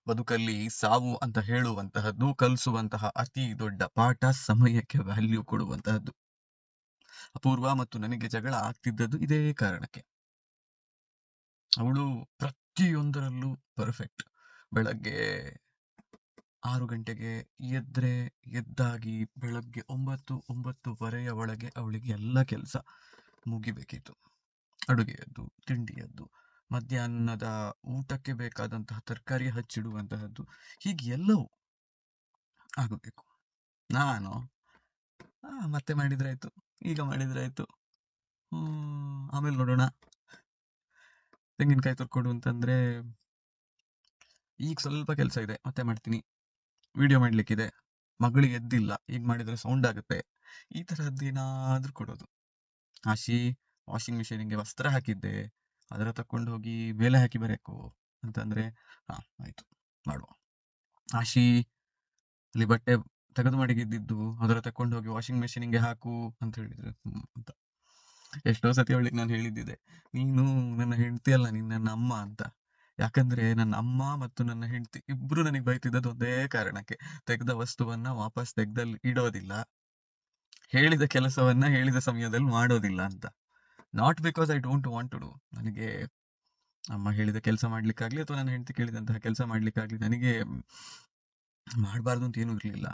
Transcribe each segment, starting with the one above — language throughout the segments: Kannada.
ಬದುಕಲ್ಲಿ ಸಾವು ಅಂತ ಹೇಳುವಂತಹದ್ದು ಕಲಿಸುವಂತಹ ಅತಿ ದೊಡ್ಡ ಪಾಠ ಸಮಯಕ್ಕೆ ವ್ಯಾಲ್ಯೂ ಕೊಡುವಂತಹದ್ದು. ಅಪೂರ್ವ ಮತ್ತು ನನಗೆ ಜಗಳ ಆಗ್ತಿದ್ದದ್ದು ಇದೇ ಕಾರಣಕ್ಕೆ. ಅವಳು ಪ್ರತಿಯೊಂದರಲ್ಲೂ ಪರ್ಫೆಕ್ಟ್. ಬೆಳಗ್ಗೆ 6 ಗಂಟೆಗೆ ಎದ್ದಾಗಿ ಬೆಳಗ್ಗೆ 9-9:30 ಒಳಗೆ ಅವಳಿಗೆ ಎಲ್ಲ ಕೆಲಸ ಮುಗಿಬೇಕಿತ್ತು. ಅಡುಗೆಯದ್ದು, ತಿಂಡಿಯದ್ದು, ಮಧ್ಯಾಹ್ನದ ಊಟಕ್ಕೆ ಬೇಕಾದಂತಹ ತರಕಾರಿ ಹಚ್ಚಿಡುವಂತಹದ್ದು, ಹೀಗೆ ಎಲ್ಲವೂ ಆಗಬೇಕು. ನಾನು ಮತ್ತೆ ಮಾಡಿದ್ರಾಯ್ತು, ಈಗ ಮಾಡಿದ್ರಾಯ್ತು, ಆಮೇಲೆ ನೋಡೋಣ, ತೆಂಗಿನಕಾಯಿ ತುರ್ಕೊಡು ಅಂತಂದ್ರೆ ಈಗ ಸ್ವಲ್ಪ ಕೆಲಸ ಇದೆ ಮತ್ತೆ ಮಾಡ್ತೀನಿ, ವಿಡಿಯೋ ಮಾಡ್ಲಿಕ್ಕಿದೆ, ಮಗಳಿಗೆ ಎದ್ದಿಲ್ಲ ಈಗ ಮಾಡಿದ್ರೆ ಸೌಂಡ್ ಆಗುತ್ತೆ, ಈ ತರದ್ದು ಏನಾದ್ರೂ ಕೊಡೋದು. ಆಶಿ, ವಾಷಿಂಗ್ ಮಿಷಿನ್ಗೆ ವಸ್ತ್ರ ಹಾಕಿದ್ದೆ, ಅದರ ತಕೊಂಡು ಹೋಗಿ ಮೇಲೆ ಹಾಕಿ ಬರಬೇಕು ಅಂತಂದ್ರೆ ಹಾ ಆಯ್ತು ಮಾಡುವ. ಆಶಿ, ಅಲ್ಲಿ ಬಟ್ಟೆ ತೆಗೆದು ಮಡಗಿದ್ದಿದ್ದು ಅದರ ತಕೊಂಡು ಹೋಗಿ ವಾಷಿಂಗ್ ಮೆಷಿನ್ಗೆ ಹಾಕು ಅಂತ ಹೇಳಿದ್ರು ಅಂತ. ಎಷ್ಟೋ ಸತಿ ಅವಳಿಗೆ ನಾನು ಹೇಳಿದ್ದಿದೆ, ನೀನು ನನ್ನ ಹೆಂಡತಿ ಅಲ್ಲ, ನೀನ್ ನನ್ನ ಅಮ್ಮ ಅಂತ. ಯಾಕಂದ್ರೆ ನನ್ನ ಅಮ್ಮ ಮತ್ತು ನನ್ನ ಹೆಂಡತಿ ಇಬ್ರು ನನಗೆ ಬೈತಿದ್ದದ್ದು ಒಂದೇ ಕಾರಣಕ್ಕೆ, ತೆಗೆದ ವಸ್ತುವನ್ನ ವಾಪಸ್ ತೆಗ್ದಲ್ಲಿ ಇಡೋದಿಲ್ಲ, ಹೇಳಿದ ಕೆಲಸವನ್ನ ಹೇಳಿದ ಸಮಯದಲ್ಲಿ ಮಾಡೋದಿಲ್ಲ ಅಂತ. Not because I don't want to do. ನನಗೆ ಅಮ್ಮ ಹೇಳಿದ ಕೆಲಸ ಮಾಡ್ಲಿಕ್ಕಾಗ್ಲಿ ಅಥವಾ ನನ್ನ ಹೆಂಡತಿ ಕೇಳಿದಂತಹ ಕೆಲಸ ಮಾಡ್ಲಿಕ್ಕಾಗ್ಲಿ ನನಗೆ ಮಾಡಬಾರ್ದು ಅಂತ ಏನೂ ಇರ್ಲಿಲ್ಲ.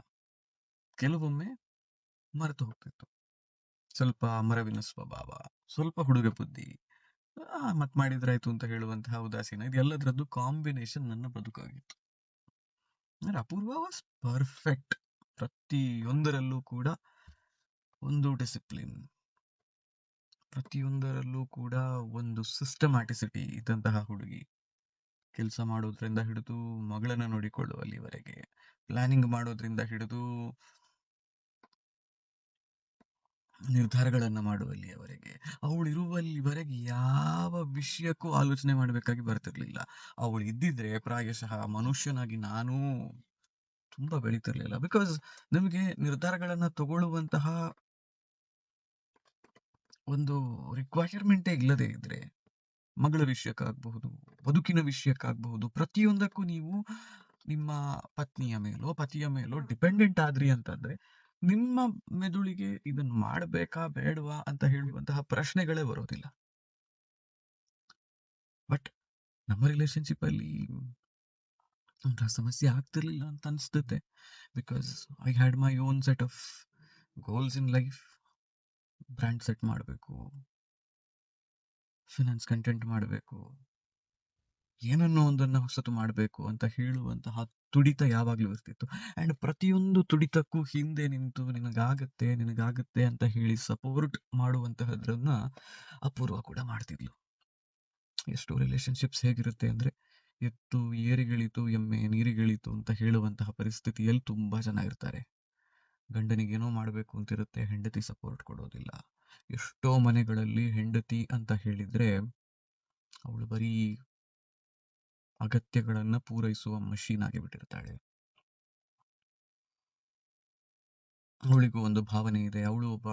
ಕೆಲವೊಮ್ಮೆ ಮರೆತು ಹೋಗ್ತಿತ್ತು, ಸ್ವಲ್ಪ ಮರವಿನ ಸ್ವಭಾವ, ಸ್ವಲ್ಪ ಹುಡುಗ ಬುದ್ಧಿ, ಮತ್ ಮಾಡಿದ್ರಾಯ್ತು ಅಂತ ಹೇಳುವಂತಹ ಉದಾಸೀನ, ಇದೆಲ್ಲದರದ್ದು ಕಾಂಬಿನೇಷನ್ ನನ್ನ ಬದುಕಾಗಿತ್ತು. ಅಂದ್ರೆ ಅಪೂರ್ವ ವಾಸ್ ಪರ್ಫೆಕ್ಟ್. ಪ್ರತಿಯೊಂದರಲ್ಲೂ ಕೂಡ ಒಂದು ಡಿಸಿಪ್ಲಿನ್, ಪ್ರತಿಯೊಂದರಲ್ಲೂ ಕೂಡ ಒಂದು ಸಿಸ್ಟಮ್ಯಾಟಿಸಿಟಿ ಇದ್ದಂತಹ ಹುಡುಗಿ. ಕೆಲಸ ಮಾಡೋದ್ರಿಂದ ಹಿಡಿದು ಮಗಳನ್ನ ನೋಡಿಕೊಳ್ಳುವಲ್ಲಿವರೆಗೆ, ಪ್ಲಾನಿಂಗ್ ಮಾಡೋದ್ರಿಂದ ಹಿಡಿದು ನಿರ್ಧಾರಗಳನ್ನ ಮಾಡುವಲ್ಲಿಯವರೆಗೆ, ಅವಳು ಇರುವಲ್ಲಿವರೆಗೆ ಯಾವ ವಿಷಯಕ್ಕೂ ಆಲೋಚನೆ ಮಾಡಬೇಕಾಗಿ ಬರ್ತಿರ್ಲಿಲ್ಲ. ಅವಳು ಇದ್ದಿದ್ರೆ ಪ್ರಾಯಶಃ ಮನುಷ್ಯನಾಗಿ ನಾನು ತುಂಬಾ ಬೆಳೀತಿರ್ಲಿಲ್ಲ. ಬಿಕಾಸ್ ನಮಗೆ ನಿರ್ಧಾರಗಳನ್ನ ತಗೊಳ್ಳುವಂತಹ ಒಂದು ರಿಕ್ವೈರ್ಮೆಂಟೇ ಇಲ್ಲದೆ ಇದ್ರೆ, ಮಗಳ ವಿಷಯಕ್ಕಾಗಬಹುದು, ಬದುಕಿನ ವಿಷಯಕ್ಕಾಗಬಹುದು, ಪ್ರತಿಯೊಂದಕ್ಕೂ ನೀವು ನಿಮ್ಮ ಪತ್ನಿಯ ಮೇಲೋ ಪತಿಯ ಮೇಲೋ ಡಿಪೆಂಡೆಂಟ್ ಆದ್ರಿ ಅಂತಂದ್ರೆ ನಿಮ್ಮ ಮೆದುಳಿಗೆ ಇದನ್ನ ಮಾಡ್ಬೇಕಾ ಬೇಡವಾ ಅಂತ ಹೇಳುವಂತಹ ಪ್ರಶ್ನೆಗಳೇ ಬರೋದಿಲ್ಲ. ಬಟ್ ನಮ್ಮ ರಿಲೇಶನ್ಶಿಪ್ ಅಲ್ಲಿ ಅಂತಹ ಸಮಸ್ಯೆ ಆಗ್ತಿರ್ಲಿಲ್ಲ ಅಂತ ಅನ್ಸ್ತತೆ. Because I had my own set of goals in life. Brand set ಮಾಡಬೇಕು, ಫಿನಾನ್ಸ್ ಕಂಟೆಂಟ್ ಮಾಡಬೇಕು, ಏನನ್ನೋ ಒಂದನ್ನ ಹೊಸತು ಮಾಡಬೇಕು ಅಂತ ಹೇಳುವಂತಹ ತುಡಿತ ಯಾವಾಗ್ಲೂ ಇರ್ತಿತ್ತು. ಅಂಡ್ ಪ್ರತಿಯೊಂದು ತುಡಿತಕ್ಕೂ ಹಿಂದೆ ನಿಂತು ನಿನಗಾಗತ್ತೆ ಅಂತ ಹೇಳಿ ಸಪೋರ್ಟ್ ಮಾಡುವಂತಹದ್ರನ್ನ ಅಪೂರ್ವ ಕೂಡ ಮಾಡ್ತಿದ್ಲು. ಎಷ್ಟೋ ರಿಲೇಶನ್ಶಿಪ್ಸ್ ಹೇಗಿರುತ್ತೆ ಅಂದ್ರೆ, ಎತ್ತು ಏರಿಗಿಳಿತು ಎಮ್ಮೆ ನೀರಿಗಿಳಿತು ಅಂತ ಹೇಳುವಂತಹ ಪರಿಸ್ಥಿತಿಯಲ್ಲಿ ತುಂಬಾ ಜನ ಇರ್ತಾರೆ. ಗಂಡನಿಗೇನೋ ಮಾಡ್ಬೇಕು ಅಂತಿರುತ್ತೆ, ಹೆಂಡತಿ ಸಪೋರ್ಟ್ ಕೊಡೋದಿಲ್ಲ. ಎಷ್ಟೋ ಮನೆಗಳಲ್ಲಿ ಹೆಂಡತಿ ಅಂತ ಹೇಳಿದ್ರೆ ಅವಳು ಬರೀ ಅಗತ್ಯಗಳನ್ನ ಪೂರೈಸುವ ಮಷೀನ್ ಆಗಿ ಬಿಟ್ಟಿರ್ತಾಳೆ. ಅವಳಿಗೂ ಒಂದು ಭಾವನೆ ಇದೆ, ಅವಳು ಒಬ್ಬ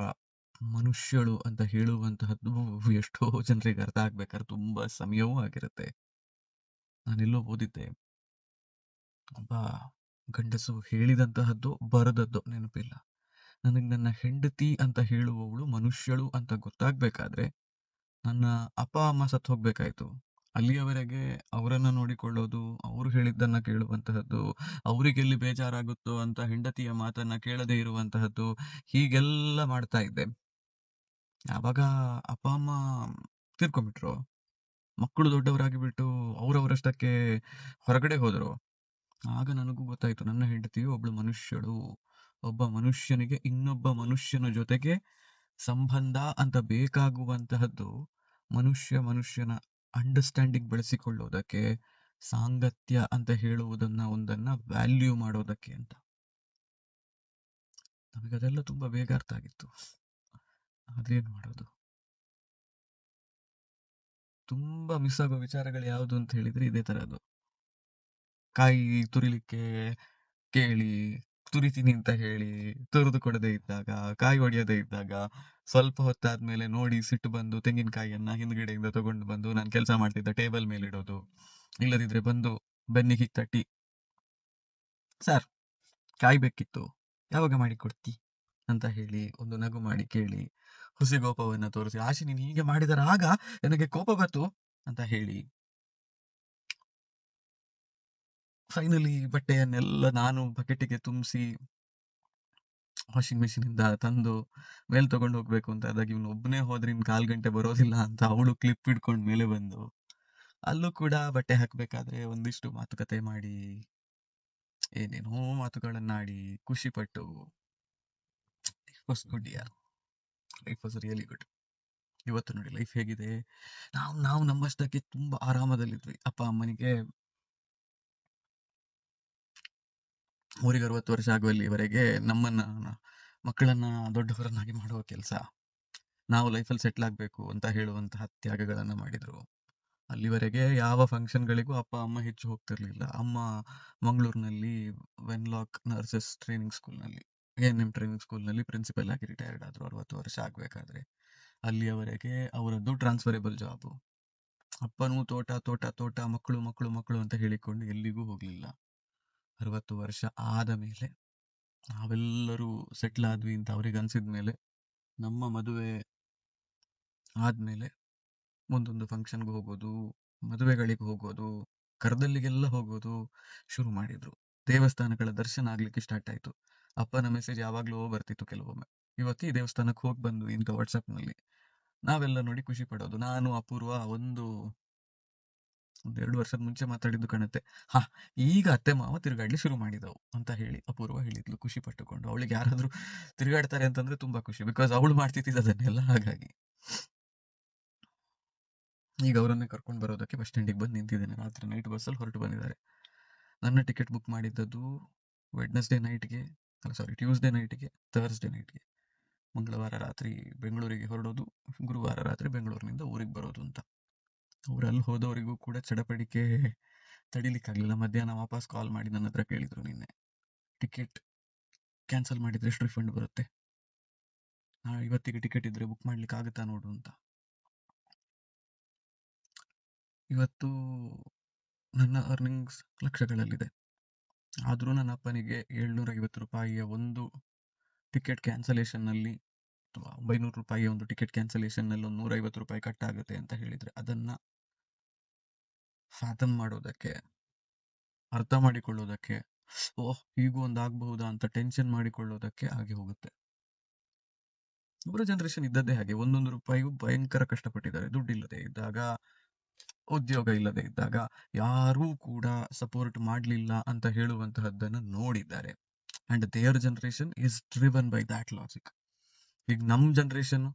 ಮನುಷ್ಯಳು ಅಂತ ಹೇಳುವಂತಹದ್ದು ಎಷ್ಟೋ ಜನರಿಗೆ ಅರ್ಥ ಆಗ್ಬೇಕಾದ್ರೆ ತುಂಬಾ ಸಮಯವೂ ಆಗಿರುತ್ತೆ. ನಾನೆಲ್ಲೋ ಓದಿದ್ದೆ, ಒಬ್ಬ ಗಂಡಸು ಹೇಳಿದಂತಹದ್ದು ಬರೆದದ್ದು ನೆನಪಿಲ್ಲ, ನನಗೆ ನನ್ನ ಹೆಂಡತಿ ಅಂತ ಹೇಳುವವಳು ಮನುಷ್ಯಳು ಅಂತ ಗೊತ್ತಾಗ್ಬೇಕಾದ್ರೆ ನನ್ನ ಅಪ್ಪ ಅಮ್ಮ ಸತ್ತು ಹೋಗ್ಬೇಕಾಯ್ತು. ಅಲ್ಲಿಯವರೆಗೆ ಅವರನ್ನ ನೋಡಿಕೊಳ್ಳೋದು, ಅವರು ಹೇಳಿದ್ದನ್ನ ಕೇಳುವಂತಹದ್ದು, ಅವರಿಗೆಲ್ಲಿ ಬೇಜಾರಾಗುತ್ತೋ ಅಂತ ಹೆಂಡತಿಯ ಮಾತನ್ನ ಕೇಳದೇ ಇರುವಂತಹದ್ದು, ಹೀಗೆಲ್ಲ ಮಾಡ್ತಾ ಇದ್ದೆ. ಯಾವಾಗ ಅಪ್ಪ ಅಮ್ಮ ತೀರ್ಕೊಂಡ್ಬಿಟ್ರು, ಮಕ್ಕಳು ದೊಡ್ಡವರಾಗಿ ಬಿಟ್ಟು ಅವರವರಷ್ಟಕ್ಕೆ ಹೊರಗಡೆ ಹೋದ್ರು, ಆಗ ನನಗೂ ಗೊತ್ತಾಯ್ತು ನನ್ನ ಹೆಂಡತಿಯು ಒಬ್ಳು ಮನುಷ್ಯಳು. ಒಬ್ಬ ಮನುಷ್ಯನಿಗೆ ಇನ್ನೊಬ್ಬ ಮನುಷ್ಯನ ಜೊತೆಗೆ ಸಂಬಂಧ ಅಂತ ಬೇಕಾಗುವಂತಹದ್ದು ಮನುಷ್ಯನ ಅಂಡರ್ಸ್ಟ್ಯಾಂಡಿಂಗ್ ಬೆಳೆಸಿಕೊಳ್ಳೋದಕ್ಕೆ, ಸಾಂಗತ್ಯ ಅಂತ ಹೇಳುವುದನ್ನ ಒಂದನ್ನ ವ್ಯಾಲ್ಯೂ ಮಾಡೋದಕ್ಕೆ ಅಂತ. ನಮಗದೆಲ್ಲ ತುಂಬಾ ಬೇಗ ಅರ್ಥ ಆಗಿತ್ತು. ಅದೇನ್ ಮಾಡೋದು. ತುಂಬಾ ಮಿಸ್ ಆಗೋ ವಿಚಾರಗಳು ಯಾವುದು ಅಂತ ಹೇಳಿದ್ರೆ ಇದೇ ತರದ್ದು. ಕಾಯಿ ತುರಿಲಿಕ್ಕೆ ಕೇಳಿ, ತುರಿತೀನಿ ಅಂತ ಹೇಳಿ ತುರಿದು ಕೊಡದೇ ಇದ್ದಾಗ, ಕಾಯಿ ಹೊಡೆಯದೇ ಇದ್ದಾಗ, ಸ್ವಲ್ಪ ಹೊತ್ತಾದ್ಮೇಲೆ ನೋಡಿ ಸಿಟ್ಟು ಬಂದು ತೆಂಗಿನಕಾಯಿಯನ್ನ ಹಿಂದ್ಗಡೆಯಿಂದ ತಗೊಂಡು ಬಂದು ನಾನು ಕೆಲಸ ಮಾಡ್ತಿದ್ದ ಟೇಬಲ್ ಮೇಲೆ ಇಡೋದು, ಇಲ್ಲದಿದ್ರೆ ಬಂದು ಬೆನ್ನಿಗೆ ತಟ್ಟಿ ಸರ್ ಕಾಯ್ಬೇಕಿತ್ತು, ಯಾವಾಗ ಮಾಡಿ ಕೊಡ್ತಿ ಅಂತ ಹೇಳಿ ಒಂದು ನಗು ಮಾಡಿ ಕೇಳಿ, ಹುಸಿಗೋಪವನ್ನ ತೋರಿಸಿ, ಆಶಿ ನೀನು ಹೀಗೆ ಮಾಡಿದರೆ ಆಗ ನನಗೆ ಕೋಪ ಬಂತು ಅಂತ ಹೇಳಿ, ಫೈನಲಿ ಬಟ್ಟೆಯನ್ನೆಲ್ಲ ನಾನು ಬಕೆಟಿಗೆ ತುಂಬಿಸಿ ವಾಷಿಂಗ್ ಮೆಷಿನ್ ಇಂದ ತಂದು ಮೇಲ್ ತಗೊಂಡು ಹೋಗ್ಬೇಕು ಅಂತ ಆದಾಗ ಇವ್ನು ಒಬ್ಬನೇ ಹೋದ್ರೆ ಇನ್ 1/4 ಗಂಟೆ ಬರೋದಿಲ್ಲ ಅಂತ ಅವಳು ಕ್ಲಿಪ್ ಹಿಡ್ಕೊಂಡು ಮೇಲೆ ಬಂದು, ಅಲ್ಲೂ ಕೂಡ ಬಟ್ಟೆ ಹಾಕ್ಬೇಕಾದ್ರೆ ಒಂದಿಷ್ಟು ಮಾತುಕತೆ ಮಾಡಿ, ಏನೇನೋ ಮಾತುಗಳನ್ನಾಡಿ, ಖುಷಿ ಪಟ್ಟು, ಲೈಫ್ ವಾಸ್ ಗುಡ್ ಯಾರ್, ಲೈಫ್ ವಾಸ್ ರಿಯಲಿ ಗುಡ್. ಇವತ್ತು ನೋಡಿ ಲೈಫ್ ಹೇಗಿದೆ. ನಾವು ನಮ್ಮಷ್ಟಕ್ಕೆ ತುಂಬಾ ಆರಾಮದಲ್ಲಿದ್ವಿ. ಅಪ್ಪ ಅಮ್ಮನಿಗೆ 60 ವರ್ಷ ಆಗುವಲ್ಲಿವರೆಗೆ ನಮ್ಮನ್ನ ಮಕ್ಕಳನ್ನ ದೊಡ್ಡವರನ್ನಾಗಿ ಮಾಡುವ ಕೆಲಸ, ನಾವು ಲೈಫಲ್ಲಿ ಸೆಟ್ಲ್ ಆಗ್ಬೇಕು ಅಂತ ಹೇಳುವಂತಹ ತ್ಯಾಗಗಳನ್ನ ಮಾಡಿದ್ರು. ಅಲ್ಲಿವರೆಗೆ ಯಾವ ಫಂಕ್ಷನ್ಗಳಿಗೂ ಅಪ್ಪ ಅಮ್ಮ ಹೆಚ್ಚು ಹೋಗ್ತಿರ್ಲಿಲ್ಲ. ಅಮ್ಮ ಮಂಗಳೂರಿನಲ್ಲಿ ವೆನ್ಲಾಕ್ ನರ್ಸಸ್ ಟ್ರೈನಿಂಗ್ ಸ್ಕೂಲ್ನಲ್ಲಿ, ANM ಟ್ರೈನಿಂಗ್ ಸ್ಕೂಲ್ನಲ್ಲಿ ಪ್ರಿನ್ಸಿಪಲ್ ಆಗಿ ರಿಟೈರ್ಡ್ ಆದ್ರು 60 ವರ್ಷ ಆಗ್ಬೇಕಾದ್ರೆ. ಅಲ್ಲಿಯವರೆಗೆ ಅವರದ್ದು ಟ್ರಾನ್ಸ್ಫರೇಬಲ್ ಜಾಬು. ಅಪ್ಪನೂ ತೋಟ ತೋಟ ತೋಟ, ಮಕ್ಕಳು ಮಕ್ಕಳು ಮಕ್ಕಳು ಅಂತ ಹೇಳಿಕೊಂಡು ಎಲ್ಲಿಗೂ ಹೋಗ್ಲಿಲ್ಲ. 60 ವರ್ಷ ಆದ ಮೇಲೆ ನಾವೆಲ್ಲರೂ ಸೆಟ್ಲ್ ಆದ್ವಿ ಅಂತ ಅವ್ರಿಗೆ ಅನ್ಸಿದ್ಮೇಲೆ, ನಮ್ಮ ಮದುವೆ ಆದ್ಮೇಲೆ ಒಂದೊಂದು ಫಂಕ್ಷನ್ಗೆ ಹೋಗೋದು, ಮದುವೆಗಳಿಗೆ ಹೋಗೋದು, ಕರ್ದಲ್ಲಿಗೆಲ್ಲ ಹೋಗೋದು ಶುರು ಮಾಡಿದ್ರು. ದೇವಸ್ಥಾನಗಳ ದರ್ಶನ ಆಗ್ಲಿಕ್ಕೆ ಸ್ಟಾರ್ಟ್ ಆಯ್ತು. ಅಪ್ಪನ ಮೆಸೇಜ್ ಯಾವಾಗ್ಲೂ ಬರ್ತಿತ್ತು ಕೆಲವೊಮ್ಮೆ, ಇವತ್ತು ಈ ದೇವಸ್ಥಾನಕ್ಕೆ ಹೋಗಿ ಬಂದು ಅಂತ ವಾಟ್ಸಪ್ನಲ್ಲಿ. ನಾವೆಲ್ಲ ನೋಡಿ ಖುಷಿ ಪಡೋದು. ನಾನು ಅಪೂರ್ವ ಒಂದು 2 ವರ್ಷದ ಮುಂಚೆ ಮಾತಾಡಿದ್ದು ಕಾಣುತ್ತೆ. ಹಾ, ಈಗ ಅತ್ತೆ ಮಾವ ತಿರುಗಾಡ್ಲಿ ಶುರು ಮಾಡಿದವು ಅಂತ ಹೇಳಿ ಅಪೂರ್ವ ಹೇಳಿದ್ಲು ಖುಷಿ ಪಟ್ಟುಕೊಂಡು. ಅವಳಿಗೆ ಯಾರಾದ್ರೂ ತಿರುಗಾಡ್ತಾರೆ ಅಂತಂದ್ರೆ ತುಂಬಾ ಖುಷಿ, ಬಿಕಾಸ್ ಅವಳು ಮಾಡ್ತಿದ್ದ ಅದನ್ನೆಲ್ಲ. ಹಾಗಾಗಿ ಈಗ ಅವರನ್ನೇ ಕರ್ಕೊಂಡು ಬರೋದಕ್ಕೆ ಬಸ್ ಸ್ಟ್ಯಾಂಡಿಗೆ ಬಂದು ನಿಂತಿದ್ದೇನೆ. ರಾತ್ರಿ ನೈಟ್ ಬಸ್ಸಲ್ಲಿ ಹೊರಟು ಬಂದಿದ್ದಾರೆ. ನನ್ನ ಟಿಕೆಟ್ ಬುಕ್ ಮಾಡಿದ್ದದ್ದು ವೆಡ್ನೆಸ್ಡೇ ನೈಟ್ಗೆ, ಅಲ್ಲ ಸಾರಿ ಟ್ಯೂಸ್ಡೇ ನೈಟ್ಗೆ, ಥರ್ಸ್ಡೇ ನೈಟ್ಗೆ. ಮಂಗಳವಾರ ರಾತ್ರಿ ಬೆಂಗಳೂರಿಗೆ ಹೊರಡೋದು, ಗುರುವಾರ ರಾತ್ರಿ ಬೆಂಗಳೂರಿನಿಂದ ಊರಿಗೆ ಬರೋದು ಅಂತ. ಊರಲ್ಲಿ ಹೋದವರಿಗೂ ಕೂಡ ಚಡಪಡಿಕೆ ತಡಿಲಿಕ್ಕಾಗಲಿಲ್ಲ. ಮಧ್ಯಾಹ್ನ ವಾಪಸ್ ಕಾಲ್ ಮಾಡಿ ನನ್ನ ಹತ್ರ ಕೇಳಿದ್ರು, ನಿನ್ನೆ ಟಿಕೆಟ್ ಕ್ಯಾನ್ಸಲ್ ಮಾಡಿದ್ರೆ ಎಷ್ಟು ರಿಫಂಡ್ ಬರುತ್ತೆ, ಇವತ್ತಿಗೆ ಟಿಕೆಟ್ ಇದ್ರೆ ಬುಕ್ ಮಾಡ್ಲಿಕ್ಕೆ ಆಗುತ್ತಾ ನೋಡು ಅಂತ. ಇವತ್ತು ನನ್ನ ಅರ್ನಿಂಗ್ಸ್ ಲಕ್ಷಗಳಲ್ಲಿದೆ. ಆದರೂ ನನ್ನ ಅಪ್ಪನಿಗೆ 750 ರೂಪಾಯಿಯ ಒಂದು ಟಿಕೆಟ್ ಕ್ಯಾನ್ಸಲೇಷನ್ನಲ್ಲಿ, ಅಥವಾ 900 ರೂಪಾಯಿಯ ಒಂದು ಟಿಕೆಟ್ ಕ್ಯಾನ್ಸಲೇಷನ್ನಲ್ಲಿ ಒಂದು 150 ರೂಪಾಯಿ ಕಟ್ ಆಗುತ್ತೆ ಅಂತ ಹೇಳಿದ್ರೆ, ಅದನ್ನ ಫ್ಯಾಥಮ್ ಮಾಡೋದಕ್ಕೆ, ಅರ್ಥ ಮಾಡಿಕೊಳ್ಳೋದಕ್ಕೆ, ಓಹ್ ಹೀಗೂ ಒಂದು ಆಗಬಹುದಾ ಅಂತ ಟೆನ್ಷನ್ ಮಾಡಿಕೊಳ್ಳೋದಕ್ಕೆ ಆಗಿ ಹೋಗುತ್ತೆ. ಅವರ ಜನರೇಷನ್ ಇದ್ದದ್ದೇ ಹಾಗೆ. 1 ರೂಪಾಯಿಗೂ ಭಯಂಕರ ಕಷ್ಟಪಟ್ಟಿದ್ದಾರೆ. ದುಡ್ಡಿಲ್ಲದೆ ಇದ್ದಾಗ, ಉದ್ಯೋಗ ಇಲ್ಲದೆ ಇದ್ದಾಗ ಯಾರೂ ಕೂಡ ಸಪೋರ್ಟ್ ಮಾಡಲಿಲ್ಲ ಅಂತ ಹೇಳುವಂತಹದ್ದನ್ನು ನೋಡಿದ್ದಾರೆ. And there generation is driven by that logic. ಈಗ ನಮ್ ಜನರೇಷನ್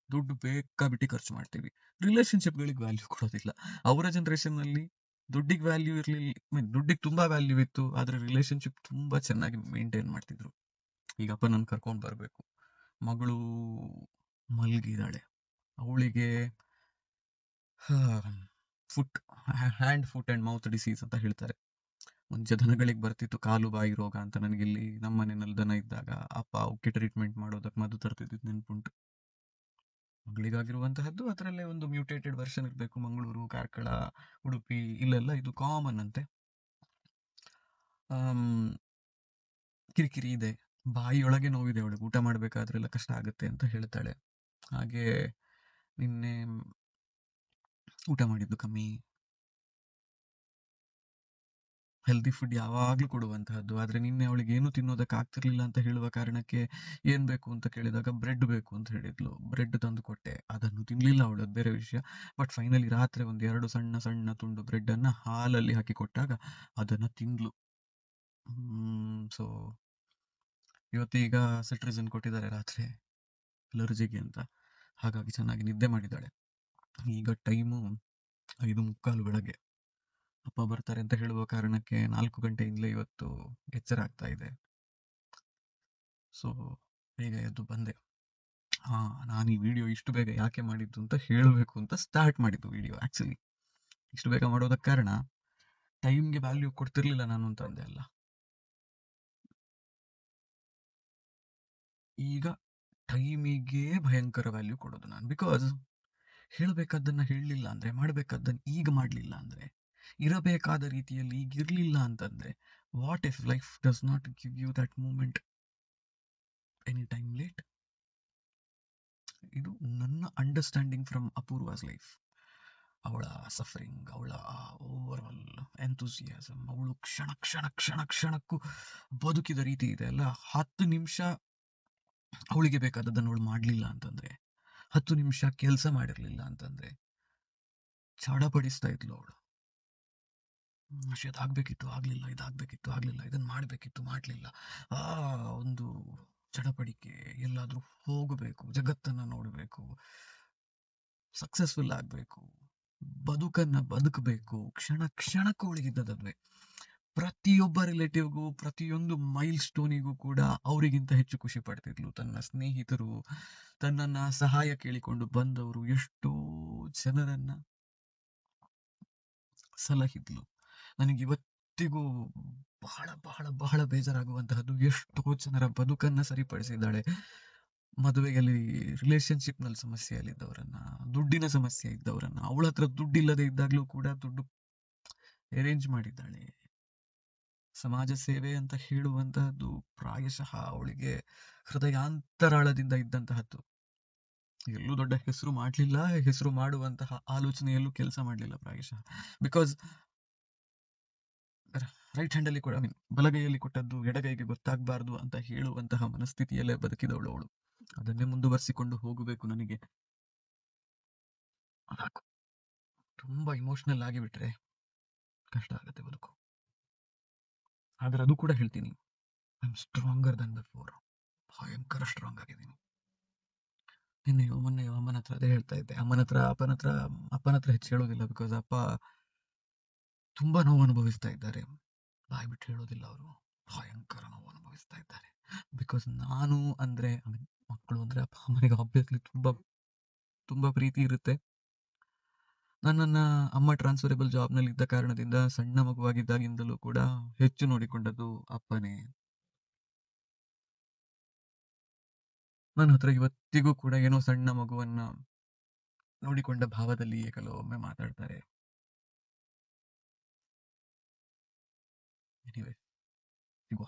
ದುಡ್ಡು ಬೇಕಾಬಿಟ್ಟಿ ಖರ್ಚು ಮಾಡ್ತೀವಿ, ರಿಲೇಶನ್ಶಿಪ್ಗಳಿಗೆ ವ್ಯಾಲ್ಯೂ ಕೊಡೋದಿಲ್ಲ. ಅವರ ಜನರೇಷನ್ ನಲ್ಲಿ ದುಡ್ಡಿಗೆ ವ್ಯಾಲ್ಯೂ ಇರ್ಲಿಲ್ಲ, ದುಡ್ಡಿಗೆ ತುಂಬಾ ವ್ಯಾಲ್ಯೂ ಇತ್ತು, ಆದ್ರೆ ರಿಲೇಶನ್ಶಿಪ್ ತುಂಬಾ ಚೆನ್ನಾಗಿ ಮೇಂಟೈನ್ ಮಾಡ್ತಿದ್ರು. ಈಗ ಅಪ್ಪ ನನ್ ಕರ್ಕೊಂಡ್ ಬರ್ಬೇಕು, ಮಗಳು ಮಲ್ಗಿದಾಳೆ, ಅವಳಿಗೆ hand foot and mouth disease ಅಂತ ಹೇಳ್ತಾರೆ. ಮುಂಚೆ ದನಗಳಿಗೆ ಬರ್ತಿತ್ತು ಕಾಲು ಬಾಯಿ ರೋಗ ಅಂತ. ನನಗಿಲ್ಲಿ ನಮ್ಮ ಮನೆಯಲ್ಲಿ ದನ ಇದ್ದಾಗ ಅಪ್ಪ ಅವಕ್ಕೆ ಟ್ರೀಟ್ಮೆಂಟ್ ಮಾಡೋದಕ್ಕೆ ಮದ್ದು ತರ್ತಿದ್ದು ನೆನ್ಪುಂಟು. ಮಗಳಿಗಾಗಿರುವಂತಹದ್ದು ಅದರಲ್ಲೇ ಒಂದು ಮ್ಯೂಟೇಟೆಡ್ ವರ್ಷನ್ ಇರಬೇಕು. ಮಂಗಳೂರು, ಕಾರ್ಕಳ, ಉಡುಪಿ ಇಲ್ಲೆಲ್ಲ ಇದು ಕಾಮನ್ ಅಂತೆ. ಕಿರಿಕಿರಿ ಇದೆ, ಬಾಯಿಯೊಳಗೆ ನೋವಿದೆ ಅವಳಿಗೆ, ಊಟ ಮಾಡ್ಬೇಕಾದ್ರೆಲ್ಲ ಕಷ್ಟ ಆಗುತ್ತೆ ಅಂತ ಹೇಳ್ತಾಳೆ. ಹಾಗೆ ನಿನ್ನೆ ಊಟ ಮಾಡಿದ್ದು ಕಮ್ಮಿ, ಹೆಲ್ದಿ ಫುಡ್ ಯಾವಾಗ್ಲೂ ಕೊಡುವಂತಹದ್ದು. ಆದ್ರೆ ನಿನ್ನೆ ಅವಳಿಗೆ ಏನು ತಿನ್ನೋದಕ್ಕೆ ಆಗ್ತಿರ್ಲಿಲ್ಲ ಅಂತ ಹೇಳುವ ಕಾರಣಕ್ಕೆ ಏನ್ ಬೇಕು ಅಂತ ಕೇಳಿದಾಗ ಬ್ರೆಡ್ ಬೇಕು ಅಂತ ಹೇಳಿದ್ಲು. ಬ್ರೆಡ್ ತಂದು ಕೊಟ್ಟೆ, ಅದನ್ನು ತಿನ್ಲಿಲ್ಲ ಅವಳು, ಅದು ಬೇರೆ ವಿಷಯ. ಬಟ್ ಫೈನಲಿ ರಾತ್ರಿ ಒಂದ್ 2 ಸಣ್ಣ ಸಣ್ಣ ತುಂಡು ಬ್ರೆಡ್ ಅನ್ನ ಹಾಲಲ್ಲಿ ಹಾಕಿ ಕೊಟ್ಟಾಗ ಅದನ್ನ ತಿಂದ್ಲು. ಸೊ ಇವತ್ತೀಗ ಸಿಟ್ರಿಸಿನ್ ಕೊಟ್ಟಿದ್ದಾರೆ ರಾತ್ರಿ ಅಲರ್ಜಿಗೆ ಅಂತ, ಹಾಗಾಗಿ ಚೆನ್ನಾಗಿ ನಿದ್ದೆ ಮಾಡಿದ್ದಾಳೆ. ಈಗ ಟೈಮು 5:45 ಬೆಳಗ್ಗೆ. ಅಪ್ಪ ಬರ್ತಾರೆ ಅಂತ ಹೇಳುವ ಕಾರಣಕ್ಕೆ 4 ಗಂಟೆಯಿಂದಲೇ ಇವತ್ತು ಎಚ್ಚರ ಆಗ್ತಾ ಇದೆ. ಸೊ ಬೇಗ ಎದ್ದು ಬಂದೆ. ಹಾ, ನಾನು ಈ ವಿಡಿಯೋ ಇಷ್ಟು ಬೇಗ ಯಾಕೆ ಮಾಡಿದ್ದು ಅಂತ ಹೇಳಬೇಕು ಅಂತ ಸ್ಟಾರ್ಟ್ ಮಾಡಿದ್ದು ವಿಡಿಯೋ. ಆಕ್ಚುಲಿ ಇಷ್ಟು ಬೇಗ ಮಾಡೋದಕ್ಕೆ ಕಾರಣ, ಟೈಮ್ಗೆ ವ್ಯಾಲ್ಯೂ ಕೊಡ್ತಿರ್ಲಿಲ್ಲ ನಾನು ಅಂತ ಅಂದೆ ಅಲ್ಲ. ಈಗ ಟೈಮಿಗೆ ಭಯಂಕರ ವ್ಯಾಲ್ಯೂ ಕೊಡೋದು ನಾನು. ಬಿಕಾಸ್ ಹೇಳ್ಬೇಕಾದ್ದನ್ನ ಹೇಳಲಿಲ್ಲ ಅಂದ್ರೆ, ಮಾಡ್ಬೇಕಾದ್ದನ್ನ ಈಗ ಮಾಡ್ಲಿಲ್ಲ ಅಂದ್ರೆ ಇರಬೇಕಾದ ರೀತಿಯಲ್ಲಿ ಈಗ ಇರ್ಲಿಲ್ಲ ಅಂತಂದ್ರೆ, what if life does not give you that moment any time late? ಇದು ನನ್ನ ಅಂಡರ್ಸ್ಟ್ಯಾಂಡಿಂಗ್ ಫ್ರಮ್ ಅಪೂರ್ವಾಸ್ ಲೈಫ್. ಅವಳ ಸಫರಿಂಗ್, ಅವಳ ಓವರ್ ಆಲ್ ಎಂಥೂಸಿಯಾಸಮ್, ಅವಳು ಕ್ಷಣ ಕ್ಷಣ ಕ್ಷಣ ಕ್ಷಣಕ್ಕೂ ಬದುಕಿದ ರೀತಿ ಇದೆ ಅಲ್ಲ. 10 ನಿಮಿಷ ಅವಳಿಗೆ ಬೇಕಾದದ್ದನ್ನು ಅವಳು ಮಾಡಲಿಲ್ಲ ಅಂತಂದ್ರೆ, 10 ನಿಮಿಷ ಕೆಲಸ ಮಾಡಿರ್ಲಿಲ್ಲ ಅಂತಂದ್ರೆ ಚಡಪಡಿಸ್ತಾ ಇದ್ಲು ಅವಳು. ಅದಾಗ್ಬೇಕಿತ್ತು ಆಗ್ಲಿಲ್ಲ, ಇದಾಗ್ಬೇಕಿತ್ತು ಆಗ್ಲಿಲ್ಲ, ಇದನ್ನ ಮಾಡ್ಬೇಕಿತ್ತು ಮಾಡ್ಲಿಲ್ಲ. ಆ ಒಂದು ಚಡಪಡಿಕೆ, ಎಲ್ಲಾದ್ರೂ ಹೋಗಬೇಕು, ಜಗತ್ತನ್ನ ನೋಡಬೇಕು, ಸಕ್ಸಸ್ಫುಲ್ ಆಗ್ಬೇಕು, ಬದುಕನ್ನ ಬದುಕಬೇಕು, ಕ್ಷಣ ಕ್ಷಣಕ್ಕೂ ಅವಳಿಗಿದ್ದದಲ್ವೇ. ಪ್ರತಿಯೊಬ್ಬ ರಿಲೇಟಿವ್ಗೂ, ಪ್ರತಿಯೊಂದು ಮೈಲ್ ಸ್ಟೋನಿಗೂ ಕೂಡ ಅವರಿಗಿಂತ ಹೆಚ್ಚು ಖುಷಿ ಪಡ್ತಿದ್ಲು. ತನ್ನ ಸ್ನೇಹಿತರು, ತನ್ನನ್ನ ಸಹಾಯ ಕೇಳಿಕೊಂಡು ಬಂದವರು, ಎಷ್ಟೋ ಜನರನ್ನ ಸಲಹಿದ್ಲು. ನನಗೆ ಇವತ್ತಿಗೂ ಬಹಳ ಬಹಳ ಬಹಳ ಬೇಜಾರಾಗುವಂತಹದ್ದು, ಎಷ್ಟೋ ಜನರ ಬದುಕನ್ನ ಸರಿಪಡಿಸಿದ್ದಾಳೆ. ಮದುವೆಯಲ್ಲಿ, ರಿಲೇಶನ್ಶಿಪ್ ನಲ್ಲಿ ಸಮಸ್ಯೆಯಲ್ಲಿದ್ದವರನ್ನ, ದುಡ್ಡಿನ ಸಮಸ್ಯೆ ಇದ್ದವರನ್ನ, ಅವಳ ಹತ್ರ ದುಡ್ಡಿಲ್ಲದೆ ಇದ್ದಾಗ್ಲೂ ಕೂಡ ದುಡ್ಡು ಅರೇಂಜ್ ಮಾಡಿದ್ದಾಳೆ. ಸಮಾಜ ಸೇವೆ ಅಂತ ಹೇಳುವಂತಹದ್ದು ಪ್ರಾಯಶಃ ಅವಳಿಗೆ ಹೃದಯಾಂತರಾಳದಿಂದ ಇದ್ದಂತಹದ್ದು. ಎಲ್ಲೂ ದೊಡ್ಡ ಹೆಸರು ಮಾಡಲಿಲ್ಲ, ಹೆಸರು ಮಾಡುವಂತಹ ಆಲೋಚನೆಯಲ್ಲೂ ಕೆಲಸ ಮಾಡಲಿಲ್ಲ ಪ್ರಾಯಶಃ. ಬಿಕಾಸ್ ರೈಟ್ ಹ್ಯಾಂಡ್ ಅಲ್ಲಿ ಐ ಮೀನ್ ಬಲಗೈಯಲ್ಲಿ ಕೊಟ್ಟದ್ದು ಎಡಗೈಗೆ ಗೊತ್ತಾಗಬಾರ್ದು ಅಂತ ಹೇಳುವಂತಹ ಮನಸ್ಥಿತಿಯಲ್ಲೇ ಬದುಕಿದವಳು ಅವಳು. ಅದನ್ನೇ ಮುಂದುವರಿಸಿಕೊಂಡು ಹೋಗಬೇಕು ನನಗೆ. ಅದಾಕು ತುಂಬಾ ಇಮೋಷನಲ್ ಆಗಿಬಿಟ್ರೆ ಕಷ್ಟ ಆಗುತ್ತೆ ಬದುಕು. ಆದ್ರೆ ಅದು ಕೂಡ ಹೇಳ್ತೀನಿ, I am stronger Dhan before. ಭಯಂಕರ ಸ್ಟ್ರಾಂಗ್ ಆಗಿದ್ದೀನಿ. ನಿನ್ನೆಯೋ ಮೊನ್ನೆಯೋ ಅಮ್ಮನ ಹತ್ರ ಅದೇ ಹೇಳ್ತಾ ಇದ್ದೆ. ಅಪ್ಪನ ಹತ್ರ ಹೆಚ್ಚು ಹೇಳೋದಿಲ್ಲ, ಬಿಕಾಸ್ ಅಪ್ಪ ತುಂಬಾ ನೋವು ಅನುಭವಿಸ್ತಾ ಇದ್ದಾರೆ. ಬಾಯ್ ಬಿಟ್ಟು ಹೇಳೋದಿಲ್ಲ ಅವರು, ಭಯಂಕರ ನೋವು ಅನುಭವಿಸ್ತಾ ಇದ್ದಾರೆ. ಬಿಕಾಸ್ ನಾನು ಅಂದ್ರೆ, ಮಕ್ಕಳು ಅಂದ್ರೆ ಅಪ್ಪ ಅಮ್ಮನಿಗೆ ಆಬ್ವಿಯಸ್ಲಿ ತುಂಬಾ ತುಂಬಾ ಪ್ರೀತಿ ಇರುತ್ತೆ. ನನ್ನನ್ನ ಅಮ್ಮ ಟ್ರಾನ್ಸ್ಫರಬಲ್ ಜಾಬ್ ನಲ್ಲಿ ಇದ್ದ ಕಾರಣದಿಂದ ಸಣ್ಣ ಮಗುವಾಗಿದ್ದಾಗಿಂದಲೂ ಕೂಡ ಹೆಚ್ಚು ನೋಡಿಕೊಂಡದ್ದು ಅಪ್ಪನೇ. ನನ್ನ ಹತ್ರ ಇವತ್ತಿಗೂ ಕೂಡ ಏನೋ ಸಣ್ಣ ಮಗುವನ್ನ ನೋಡಿಕೊಂಡ ಭಾವದಲ್ಲಿಯೇ ಕೆಲವೊಮ್ಮೆ ಮಾತಾಡ್ತಾರೆ. ಎನಿವೆ, ಸಿಗುವ.